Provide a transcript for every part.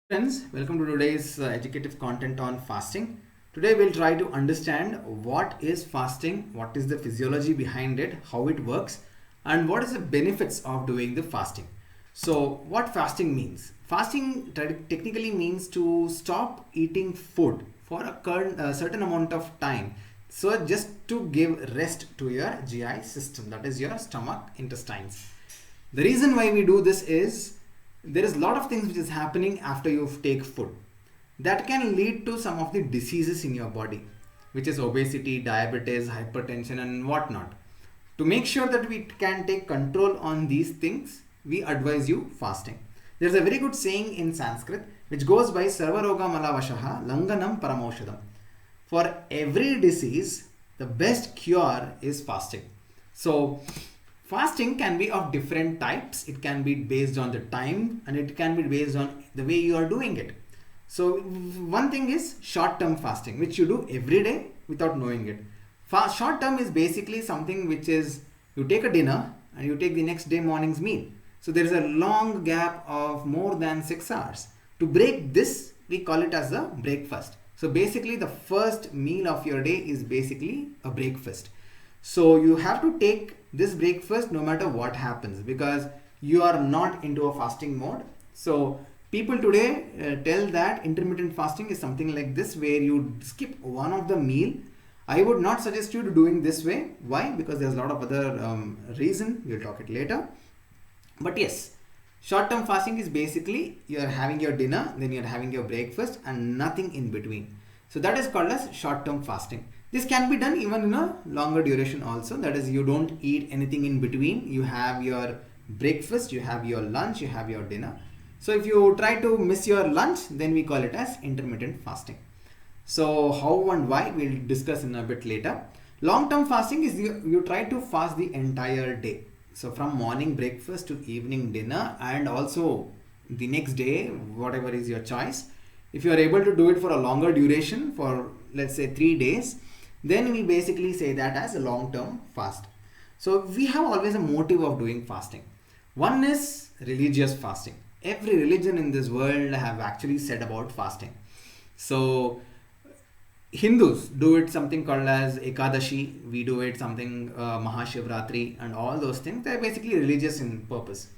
Friends, welcome to today's educative content on fasting. Today we'll try to understand what is fasting, what is the physiology behind it, how it works, and what is the benefits of doing the fasting. So, what fasting means? Fasting technically means to stop eating food for a certain amount of time. So, just to give rest to your GI system, that is your stomach, intestines. The reason why we do this is there is a lot of things which is happening after you take food that can lead to some of the diseases in your body, which is obesity, diabetes, hypertension, and whatnot. To make sure that we can take control on these things, we advise you fasting. There's a very good saying in Sanskrit which goes by Sarvaroga Malavashaha Langanam Paramoshadam. For every disease, the best cure is fasting. So, fasting can be of different types. It can be based on the time and it can be based on the way you are doing it. So one thing is short-term fasting, which you do every day without knowing it. Short-term is basically something which is you take a dinner and you take the next day morning's meal. So there is a long gap of more than 6 hours. To break this, we call it as a breakfast. So basically the first meal of your day is basically a breakfast. So you have to take this breakfast no matter what happens because you are not into a fasting mode. So people today tell that intermittent fasting is something like this where you skip one of the meal. I would not suggest you to doing this way. Why? Because there's a lot of other reason. We'll talk it later. But yes, short-term fasting is basically you're having your dinner, then you're having your breakfast and nothing in between. So that is called as short-term fasting. This can be done even in a longer duration also. That is, you don't eat anything in between. You have your breakfast, you have your lunch, you have your dinner. So if you try to miss your lunch, then we call it as intermittent fasting. So how and why we'll discuss in a bit later. Long-term fasting is you try to fast the entire day. So from morning breakfast to evening dinner and also the next day, whatever is your choice. If you are able to do it for a longer duration for let's say 3 days, then we basically say that as a long-term fast. So we have always a motive of doing fasting. One is religious fasting. Every religion in this world have actually said about fasting. So Hindus do it something called as Ekadashi. We do it something Mahashivratri and all those things. They're basically religious in purpose.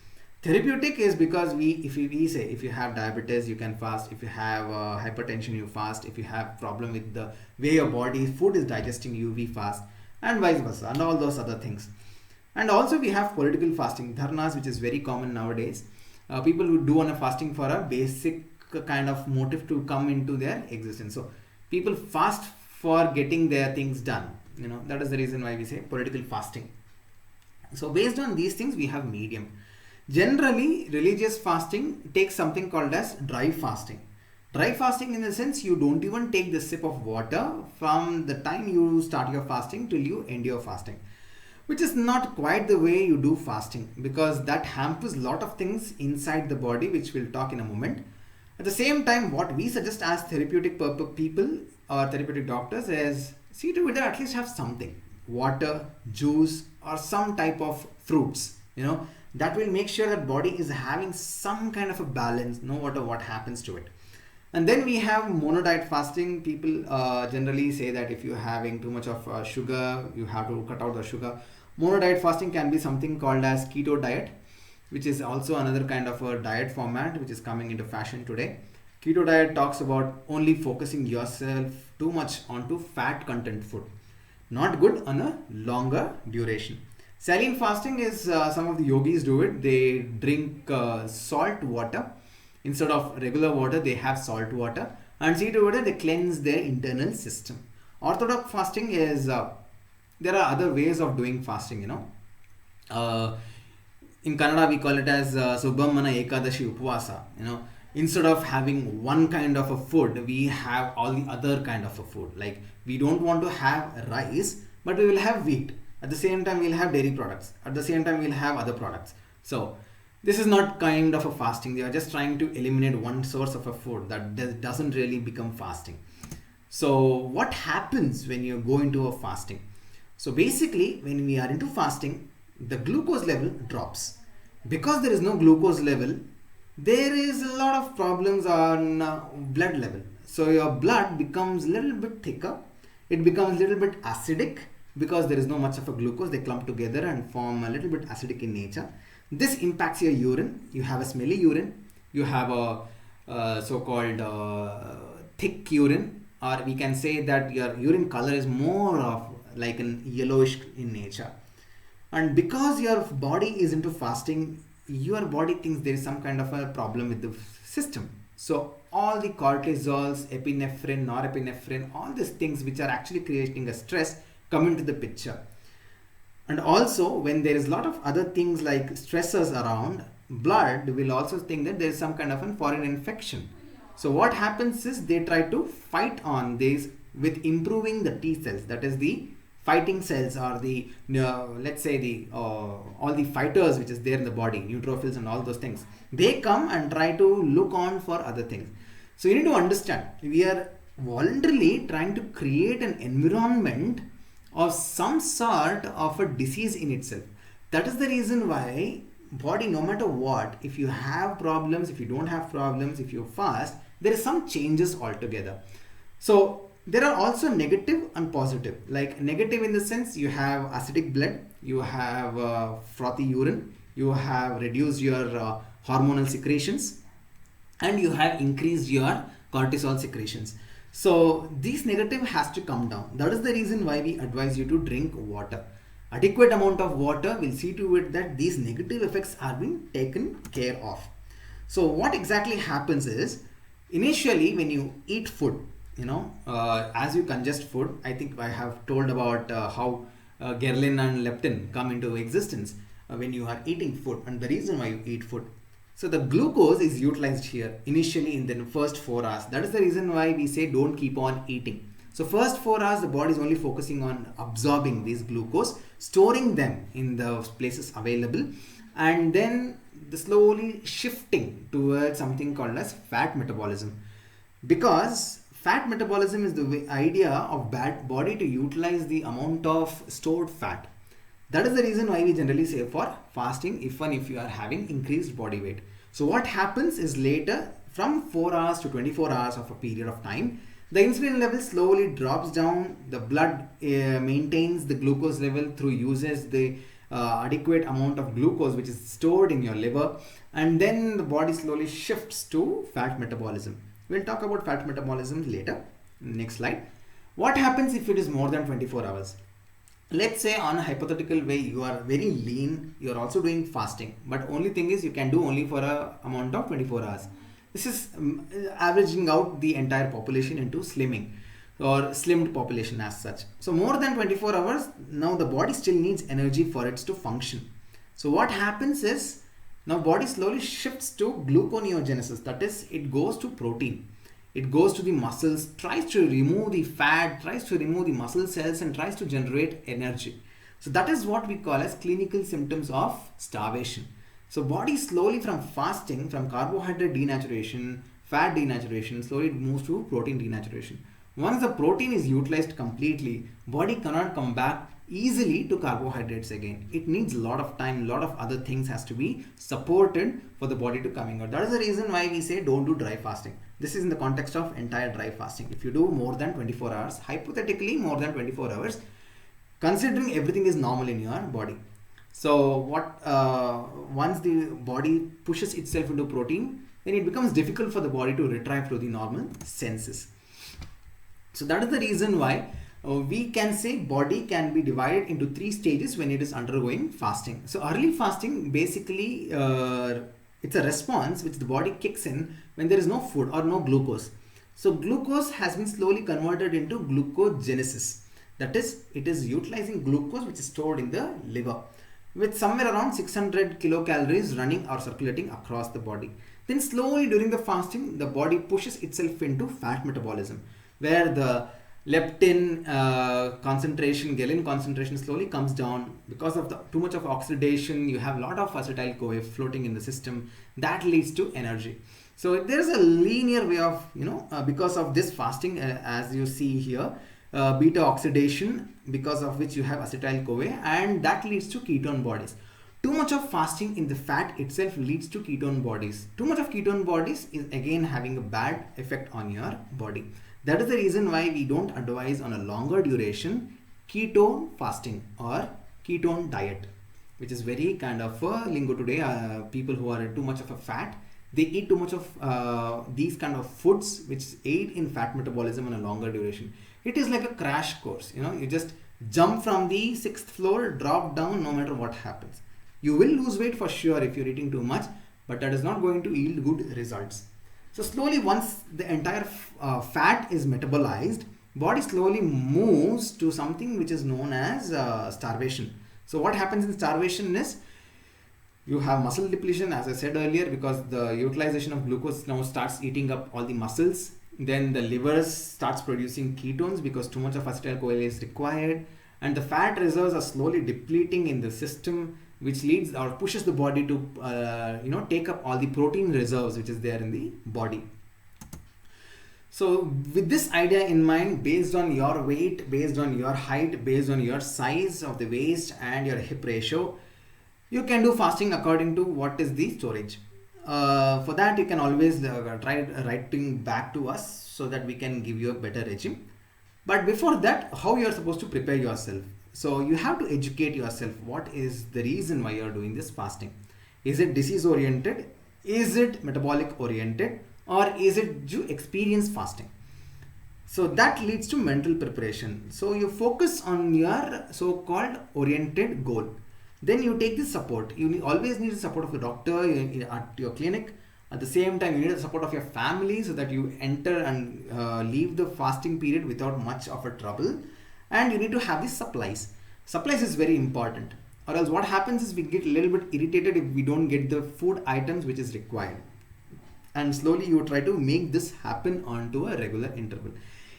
Therapeutic is because we say if you have diabetes you can fast, if you have hypertension you fast, if you have problem with the way your body food is digesting you we fast, and vice versa and all those other things. And also we have political fasting, dharnas, which is very common nowadays. People who do on a fasting for a basic kind of motive to come into their existence. So people fast for getting their things done. That is the reason why we say political fasting. So based on these things we have medium. Generally, religious fasting takes something called as dry fasting. Dry fasting in the sense you don't even take the sip of water from the time you start your fasting till you end your fasting. Which is not quite the way you do fasting because that hampers a lot of things inside the body, which we'll talk in a moment. At the same time, what we suggest as therapeutic people or therapeutic doctors is see to it at least have something. Water, juice or some type of fruits. That will make sure that body is having some kind of a balance no matter what happens to it. And then we have monodiet fasting. People generally say that if you're having too much of sugar, you have to cut out the sugar. Monodiet fasting can be something called as keto diet, which is also another kind of a diet format which is coming into fashion today. Keto diet talks about only focusing yourself too much onto fat content food. Not good on a longer duration. Saline fasting is some of the yogis do it. They drink salt water. Instead of regular water, they have salt water. And see to it, they cleanse their internal system. Orthodox fasting is, there are other ways of doing fasting, in Kannada, we call it as Subhamana Ekadashi Upvasa. Instead of having one kind of a food, we have all the other kind of a food. Like we don't want to have rice, but we will have wheat. At the same time, we'll have dairy products. At the same time, we'll have other products. So this is not kind of a fasting. They are just trying to eliminate one source of a food that doesn't really become fasting. So what happens when you go into a fasting? So basically, when we are into fasting, the glucose level drops. Because there is no glucose level, there is a lot of problems on blood level. So your blood becomes a little bit thicker, it becomes a little bit acidic because there is no much of a glucose, they clump together and form a little bit acidic in nature. This impacts your urine, you have a smelly urine, you have a so-called thick urine, or we can say that your urine color is more of like an yellowish in nature. And because your body is into fasting, your body thinks there is some kind of a problem with the system. So all the cortisols, epinephrine, norepinephrine, all these things which are actually creating a stress come into the picture. And also when there is a lot of other things like stressors around, blood will also think that there is some kind of a foreign infection. So what happens is they try to fight on this with improving the T cells, that is the fighting cells, or the let's say the all the fighters which is there in the body, neutrophils and all those things. They come and try to look on for other things. So you need to understand, we are voluntarily trying to create an environment of some sort of a disease in itself. That is the reason why body, no matter what, if you have problems, if you don't have problems, if you fast, there is some changes altogether. So there are also negative and positive. Like negative in the sense, you have acidic blood, you have frothy urine, you have reduced your hormonal secretions, and you have increased your cortisol secretions. So these negative has to come down. That is the reason why we advise you to drink water. Adequate amount of water will see to it that these negative effects are being taken care of. So what exactly happens is, initially when you eat food, as you ingest food, I think I have told about how ghrelin and leptin come into existence when you are eating food, and the reason why you eat food. So the glucose is utilized here initially in the first 4 hours. That is the reason why we say don't keep on eating. So first 4 hours the body is only focusing on absorbing these glucose, storing them in the places available, and then the slowly shifting towards something called as fat metabolism. Because fat metabolism is the idea of body to utilize the amount of stored fat. That is the reason why we generally say for fasting, even if you are having increased body weight. So what happens is later, from 4 hours to 24 hours of a period of time, the insulin level slowly drops down, the blood maintains the glucose level through uses the adequate amount of glucose which is stored in your liver, and then the body slowly shifts to fat metabolism. We'll talk about fat metabolism later. Next slide. What happens if it is more than 24 hours? Let's say on a hypothetical way, you are very lean, you are also doing fasting, but only thing is you can do only for a amount of 24 hours. This is averaging out the entire population into slimming or slimmed population as such. So more than 24 hours, now the body still needs energy for it to function. So what happens is, now body slowly shifts to gluconeogenesis, that is, it goes to protein. It goes to the muscles, tries to remove the fat, tries to remove the muscle cells, and tries to generate energy. So that is what we call as clinical symptoms of starvation. So body slowly from fasting, from carbohydrate denaturation, fat denaturation, slowly it moves to protein denaturation. Once the protein is utilized completely, body cannot come back easily to carbohydrates again. It needs a lot of time, a lot of other things has to be supported for the body to coming out. That is the reason why we say don't do dry fasting. This is in the context of entire dry fasting. If you do more than 24 hours, hypothetically more than 24 hours, considering everything is normal in your body. So what once the body pushes itself into protein, then it becomes difficult for the body to retrieve to the normal senses. So that is the reason why we can say body can be divided into 3 stages when it is undergoing fasting. So early fasting basically it's a response which the body kicks in when there is no food or no glucose. So glucose has been slowly converted into glucogenesis. That is, it is utilizing glucose which is stored in the liver with somewhere around 600 kilocalories running or circulating across the body. Then slowly during the fasting, the body pushes itself into fat metabolism, where the leptin concentration, ghrelin concentration slowly comes down because of the too much of oxidation. You have a lot of acetyl-CoA floating in the system that leads to energy. So there is a linear way of because of this fasting, as you see here, beta oxidation, because of which you have acetyl-CoA, and that leads to ketone bodies. Too much of fasting in the fat itself leads to ketone bodies. Too much of ketone bodies is again having a bad effect on your body. That is the reason why we don't advise on a longer duration ketone fasting or ketone diet, which is very kind of a lingo today. People who are too much of a fat, they eat too much of these kind of foods which aid in fat metabolism on a longer duration. It is like a crash course. You just jump from the 6th floor, drop down no matter what happens. You will lose weight for sure if you're eating too much, but that is not going to yield good results. So slowly, once the entire fat is metabolized, body slowly moves to something which is known as starvation. So what happens in starvation is you have muscle depletion, as I said earlier, because the utilization of glucose now starts eating up all the muscles. Then the liver starts producing ketones because too much of acetyl-CoA is required, and the fat reserves are slowly depleting in the system, which leads or pushes the body to take up all the protein reserves which is there in the body. So with this idea in mind, based on your weight, based on your height, based on your size of the waist and your hip ratio, you can do fasting according to what is the storage. For that, you can always try writing back to us so that we can give you a better regime. But before that, how you are supposed to prepare yourself? So you have to educate yourself. What is the reason why you are doing this fasting? Is it disease oriented? Is it metabolic oriented? Or is it you experience fasting? So that leads to mental preparation. So you focus on your so-called oriented goal. Then you take this support. You always need the support of the doctor at your clinic. At the same time, you need the support of your family so that you enter and leave the fasting period without much of a trouble. And you need to have these supplies. Supplies is very important. Or else what happens is we get a little bit irritated if we don't get the food items which is required. And slowly you try to make this happen onto a regular interval.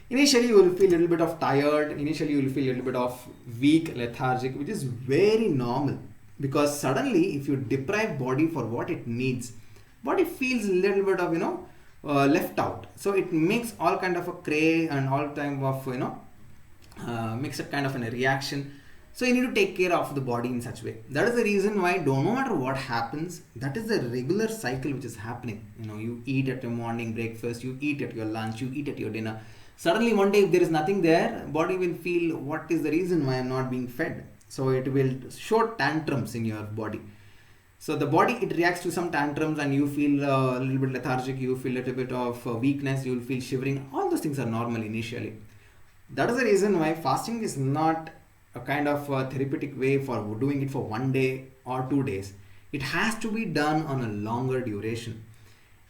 Initially you will feel a little bit of tired. Initially you will feel a little bit of weak, lethargic, which is very normal. Because suddenly if you deprive body for what it needs, body feels a little bit of left out. So it makes all kind of a crave and all type of makes it kind of a reaction. So you need to take care of the body in such way. That is the reason why no matter what happens, that is the regular cycle which is happening. You eat at your morning breakfast, you eat at your lunch, you eat at your dinner. Suddenly one day if there is nothing there, body will feel what is the reason why I am not being fed. So it will show tantrums in your body. So the body, it reacts to some tantrums and you feel a little bit lethargic, you feel a little bit of weakness, you will feel shivering. All those things are normal initially. That is the reason why fasting is not a kind of a therapeutic way for doing it for 1 day or 2 days. It has to be done on a longer duration.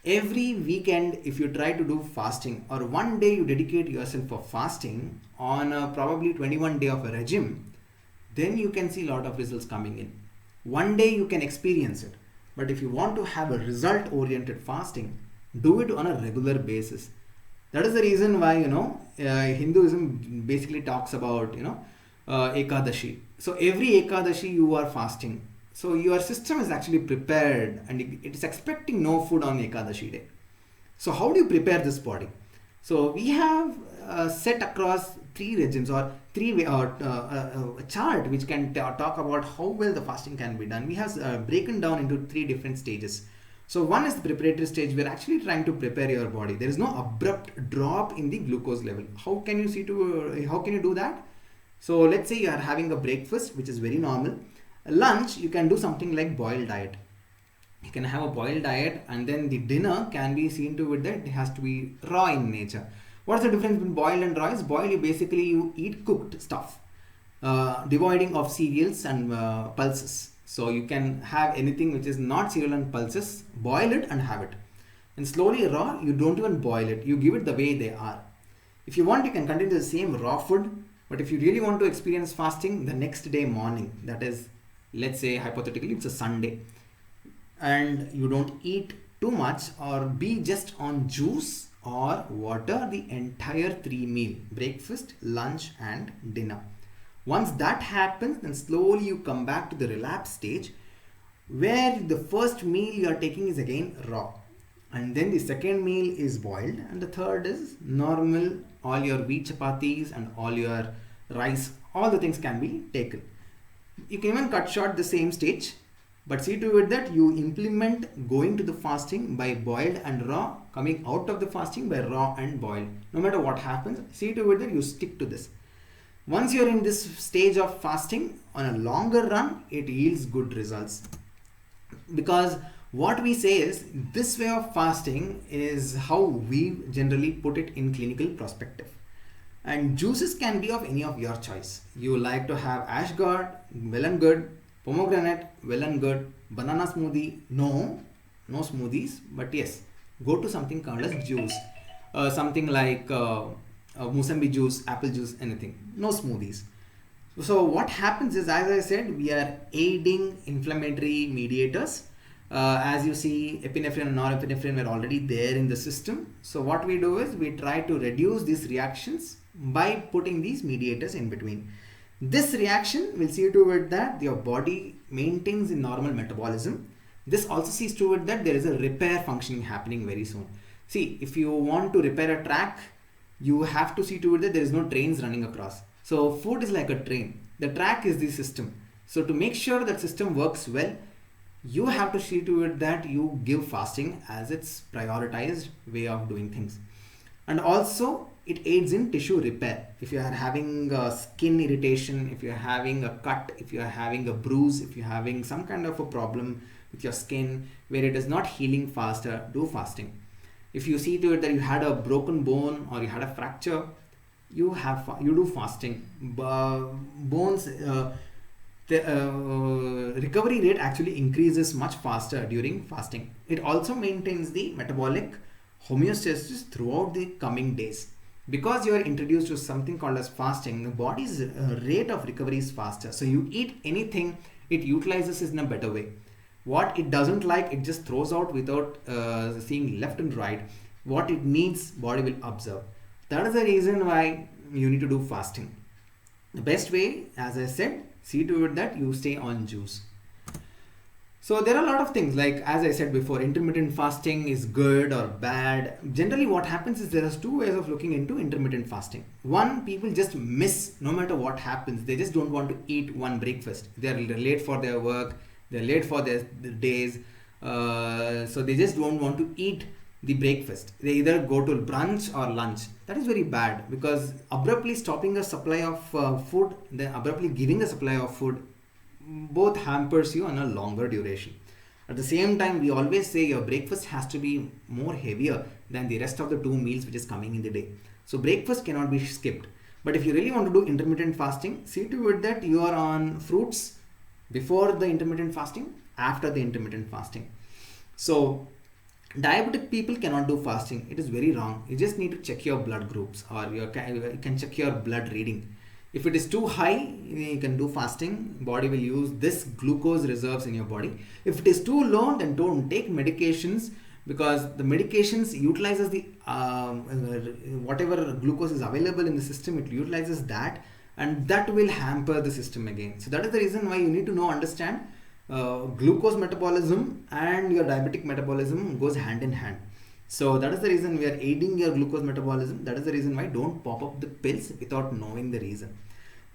Every weekend, if you try to do fasting, or 1 day you dedicate yourself for fasting on a probably 21 day of a regime, then you can see a lot of results coming in. 1 day you can experience it. But if you want to have a result oriented fasting, do it on a regular basis. That is the reason why Hinduism basically talks about Ekadashi. So every Ekadashi you are fasting. So your system is actually prepared and it is expecting no food on Ekadashi day. So how do you prepare this body? So we have set across 3 regimes or a chart which can talk about how well the fasting can be done. We have broken down into 3 different stages. So one is the preparatory stage. We're actually trying to prepare your body. There is no abrupt drop in the glucose level. How can you do that? So let's say you are having a breakfast, which is very normal. Lunch, you can do something like boiled diet. You can have a boiled diet, and then the dinner can be seen to it that it has to be raw in nature. What's the difference between boiled and raw? Is boiled, you eat cooked stuff, devoiding of cereals and pulses. So you can have anything which is not cereal and pulses, boil it and have it. And slowly raw, you don't even boil it. You give it the way they are. If you want, you can continue the same raw food. But if you really want to experience fasting, the next day morning, that is, let's say hypothetically, it's a Sunday, and you don't eat too much or be just on juice or water the entire 3 meal, breakfast, lunch and dinner. Once that happens, then slowly you come back to the relapse stage where the first meal you are taking is again raw, and then the second meal is boiled, and the third is normal. All your wheat chapatis and all your rice, all the things can be taken. You can even cut short the same stage But see to it that you implement going to the fasting by boiled and raw, coming out of the fasting by raw and boiled. No matter what happens, see to it that you stick to this. Once you're in this stage of fasting, on a longer run, it yields good results. Because what we say is, this way of fasting is how we generally put it in clinical perspective. And juices can be of any of your choice. You like to have ashgard, well and good. Pomegranate, well and good. Banana smoothie, no smoothies, but yes, go to something called as juice. Something like musambi juice, apple juice, anything. No smoothies. So what happens is, as I said, we are aiding inflammatory mediators. As you see, epinephrine and norepinephrine were already there in the system. So what we do is we try to reduce these reactions by putting these mediators in between. This reaction will see to it that your body maintains a normal metabolism. This also sees to it that there is a repair functioning happening very soon. See, if you want to repair a track, you have to see to it that there is no trains running across. So food is like a train. The track is the system. So to make sure that system works well, you have to see to it that you give fasting as its prioritized way of doing things. And also it aids in tissue repair. If you are having a skin irritation, if you are having a cut, if you are having a bruise, if you are having some kind of a problem with your skin where it is not healing faster, do fasting. If you see to it that you had a broken bone or you had a fracture, you do fasting. Bones, the recovery rate actually increases much faster during fasting. It also maintains the metabolic homeostasis throughout the coming days. Because you are introduced to something called as fasting, the body's rate of recovery is faster. So you eat anything, it utilizes it in a better way. What it doesn't like, it just throws out without seeing left and right. What it needs, body will observe. That is the reason why you need to do fasting. The best way, as I said, see to it that you stay on juice. So there are a lot of things, like as I said before, intermittent fasting is good or bad. Generally what happens is there are two ways of looking into intermittent fasting. One, people just miss, no matter what happens, they just don't want to eat one breakfast. They're late for their work, they're late for their days, so they just don't want to eat the breakfast. They either go to brunch or lunch. That is very bad, because abruptly stopping a supply of food, then abruptly giving a supply of food, both hampers you on a longer duration. At the same time, we always say your breakfast has to be more heavier than the rest of the 2 meals which is coming in the day. So breakfast cannot be skipped. But if you really want to do intermittent fasting, see to it that you are on fruits before the intermittent fasting, after the intermittent fasting. So diabetic people cannot do fasting. It is very wrong. You just need to check your blood groups, or you can check your blood reading. If it is too high, you can do fasting. Body will use this glucose reserves in your body. If it is too low, then don't take medications, because the medications utilizes the whatever glucose is available in the system, it utilizes that, and that will hamper the system again. So that is the reason why you need to understand glucose metabolism and your diabetic metabolism goes hand in hand. So that is the reason we are aiding your glucose metabolism. That is the reason why don't pop up the pills without knowing the reason.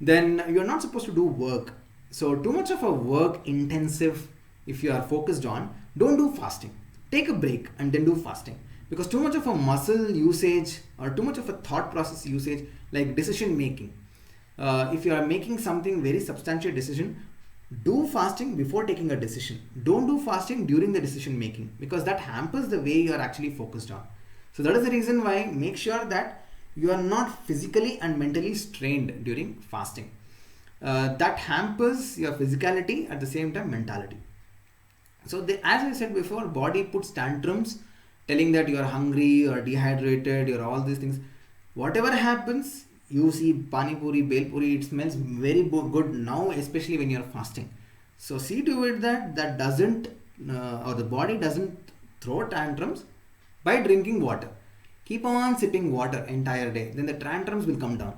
Then you're not supposed to do work. So too much of a work intensive, if you are focused on, don't do fasting. Take a break and then do fasting. Because too much of a muscle usage or too much of a thought process usage, like decision making. If you are making something very substantial decision, do fasting before taking a decision. Don't do fasting during the decision making, because that hampers the way you are actually focused on. So that is the reason why make sure that you are not physically and mentally strained during fasting. That hampers your physicality, at the same time mentality. So as I said before, body puts tantrums telling that you are hungry or dehydrated or all these things. Whatever happens, you see pani puri, bel puri, it smells very good now, especially when you are fasting. So see to it that doesn't or the body doesn't throw tantrums by drinking water. Keep on sipping water entire day, then the tantrums will come down,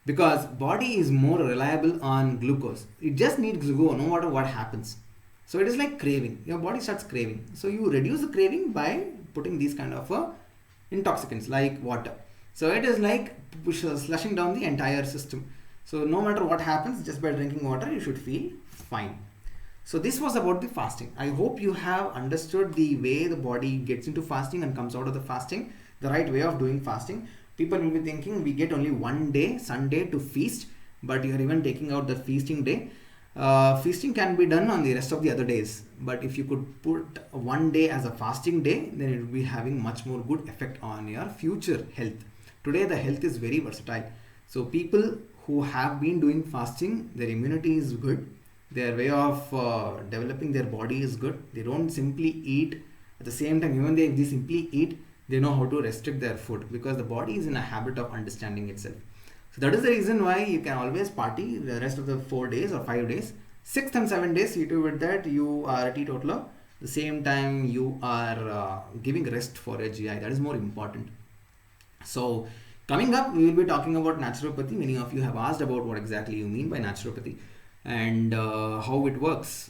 because body is more reliable on glucose. It just needs to go no matter what happens. So it is like craving. Your body starts craving. So you reduce the craving by putting these kind of intoxicants like water. So it is like slushing down the entire system. So no matter what happens, just by drinking water, you should feel fine. So this was about the fasting. I hope you have understood the way the body gets into fasting and comes out of the fasting, the right way of doing fasting. People will be thinking we get only one day, Sunday, to feast, but you are even taking out the feasting day. Feasting can be done on the rest of the other days, but if you could put one day as a fasting day, then it will be having much more good effect on your future health. Today the health is very versatile, so people who have been doing fasting, their immunity is good, their way of developing their body is good. They don't simply eat at the same time. Even they simply eat, they know how to restrict their food, because the body is in a habit of understanding itself. So that is the reason why you can always party the rest of the 4 days or 5 days. 6th and 7th days, see to it that you are a teetotaler. The same time you are giving rest for a GI. That is more important. So coming up, we will be talking about naturopathy. Many of you have asked about what exactly you mean by naturopathy and how it works.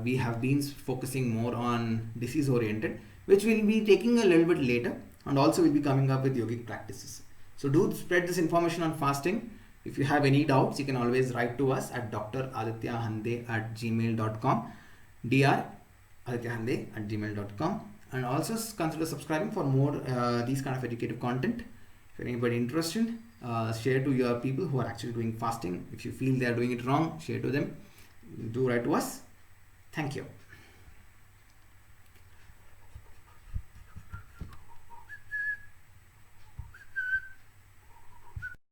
We have been focusing more on disease oriented, which we'll be taking a little bit later, and also we'll be coming up with yogic practices. So do spread this information on fasting. If you have any doubts, you can always write to us at dradityahande@gmail.com, dradityahande@gmail.com, and also consider subscribing for more these kind of educative content. If anybody interested, share to your people who are actually doing fasting. If you feel they are doing it wrong, share to them. Do write to us. Thank you.